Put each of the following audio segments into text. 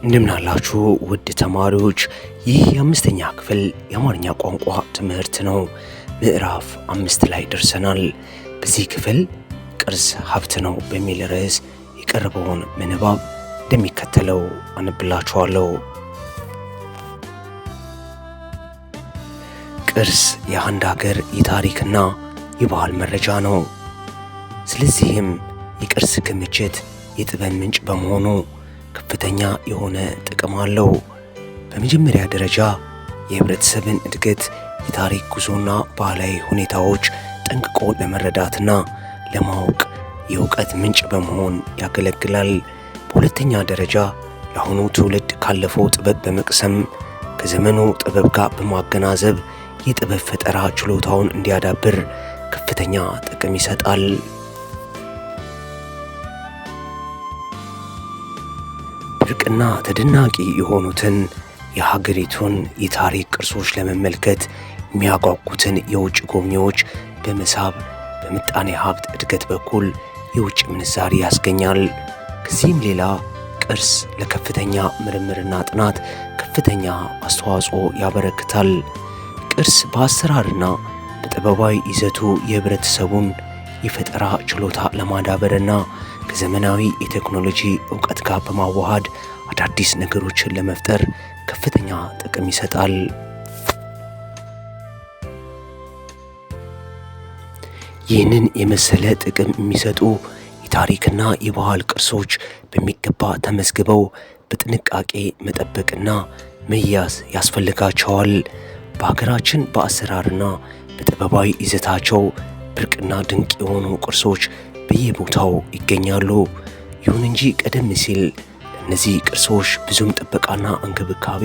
እንደምናላችሁ ውድ ተማሪዎች፣ ይህ የአምስተኛ ክፍል የአማርኛ ቋንቋ ትምህርት ነው። ምዕራፍ 5 ላይ ደርሰናል። በዚህ ክፍል ቅርስ ሀብት ነው በሚል ርዕስ የቀረበውን ምንባብ እንደሚከተለው አነብላችኋለሁ። ቅርስ የአንድ ሀገር የታሪክና የባህል መረጃ ነው። ስለዚህም የቅርስ ክምችት የጥበብ ምንጭ በመሆኑ ከፍተኛ የሆነ ጥቅም አለው። በመጀመሪያ ደረጃ የህብረተሰብን እድገት፣ የታሪክ ጉዞና ባህላዊ ሁኔታዎች ጠንቅቆ ለመረዳትና ለማወቅ የእውቀት ምንጭ በመሆን ያገለግላል። በሁለተኛ ደረጃ ለአሁኑ ትውልድ ካለፈው ጥበብ በመቅሰም ከዘመኑ ጥበብ ጋር በማገናዘብ የጥበብ ፈጠራ ችሎታውን እንዲያዳብር ከፍተኛ ጥቅም ይሰጣል። ድርቅና ተደናቂ የሆኑትን የሀገሪቱን የታሪክ ቅርሶች ለመመልከት የሚያጓጉትን የውጭ ጎብኚዎች በመሳብ በምጣኔ ሀብት እድገት በኩል የውጭ ምንዛሪ ያስገኛል። ከዚህም ሌላ ቅርስ ለከፍተኛ ምርምርና ጥናት ከፍተኛ አስተዋጽኦ ያበረክታል። ቅርስ በአሰራርና በጥበባዊ ይዘቱ የህብረተሰቡን የፈጠራ ችሎታ ለማዳበርና ከዘመናዊ የቴክኖሎጂ እውቀት ጋር በማዋሃድ አዳዲስ ነገሮችን ለመፍጠር ከፍተኛ ጥቅም ይሰጣል። ይህንን የመሰለ ጥቅም የሚሰጡ የታሪክና የባህል ቅርሶች በሚገባ ተመዝግበው በጥንቃቄ መጠበቅና መያዝ ያስፈልጋቸዋል። በሀገራችን በአሰራርና በጥበባዊ ይዘታቸው ብርቅና ድንቅ የሆኑ ቅርሶች በየቦታው ይገኛሉ። ይሁን እንጂ ቀደም ሲል ለእነዚህ ቅርሶች ብዙም ጥበቃና እንክብካቤ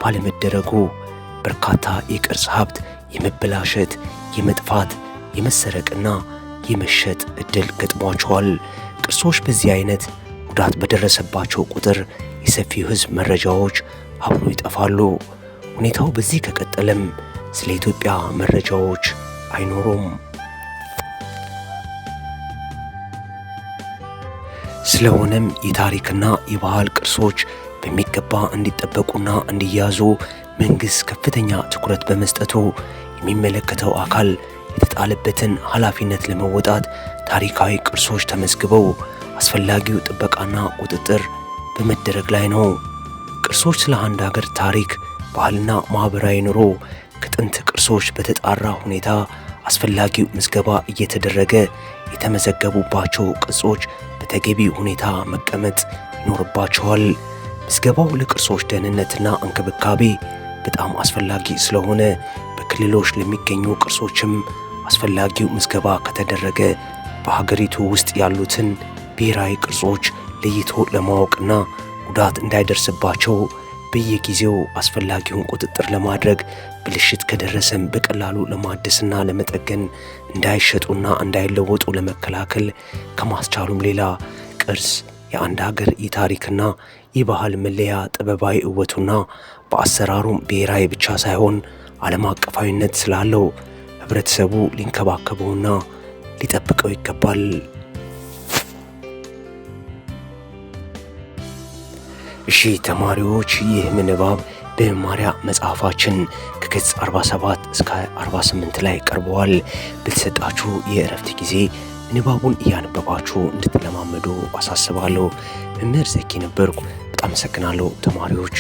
ባለመደረጉ በርካታ የቅርስ ሀብት የመበላሸት፣ የመጥፋት፣ የመሰረቅና የመሸጥ እድል ገጥሟቸዋል። ቅርሶች በዚህ አይነት ጉዳት በደረሰባቸው ቁጥር የሰፊው ሕዝብ መረጃዎች አብሮ ይጠፋሉ። ሁኔታው በዚህ ከቀጠለም ስለ ኢትዮጵያ መረጃዎች አይኖሩም። ስለሆነም የታሪክና የባህል ቅርሶች በሚገባ እንዲጠበቁና እንዲያዙ መንግስት ከፍተኛ ትኩረት በመስጠቱ የሚመለከተው አካል የተጣለበትን ኃላፊነት ለመወጣት ታሪካዊ ቅርሶች ተመዝግበው አስፈላጊው ጥበቃና ቁጥጥር በመደረግ ላይ ነው። ቅርሶች ስለ አንድ ሀገር ታሪክ፣ ባህልና ማህበራዊ ኑሮ ከጥንት ቅርሶች በተጣራ ሁኔታ አስፈላጊው ምዝገባ እየተደረገ የተመዘገቡባቸው ቅርሶች በተገቢ ሁኔታ መቀመጥ ይኖርባቸዋል። ምዝገባው ለቅርሶች ደህንነትና እንክብካቤ በጣም አስፈላጊ ስለሆነ በክልሎች ለሚገኙ ቅርሶችም አስፈላጊው ምዝገባ ከተደረገ በሀገሪቱ ውስጥ ያሉትን ብሔራዊ ቅርሶች ለይቶ ለማወቅና ጉዳት እንዳይደርስባቸው በየጊዜው አስፈላጊውን ቁጥጥር ለማድረግ ብልሽት ከደረሰም በቀላሉ ለማደስና ለመጠገን እንዳይሸጡና እንዳይለወጡ ለመከላከል ከማስቻሉም ሌላ ቅርስ የአንድ ሀገር የታሪክና የባህል መለያ ጥበባዊ እወቱና በአሰራሩም ብሔራዊ ብቻ ሳይሆን ዓለም አቀፋዊነት ስላለው ህብረተሰቡ ሊንከባከበውና ሊጠብቀው ይገባል። እሺ ተማሪዎች፣ ይህ ምንባብ በመማሪያ መጽሐፋችን ከገጽ 47 እስከ 48 ላይ ቀርበዋል። በተሰጣችሁ የእረፍት ጊዜ ምንባቡን እያነበባችሁ እንድትለማመዱ አሳስባለሁ። መምህር ዘኪ ነበርኩ። በጣም አመሰግናለሁ ተማሪዎች።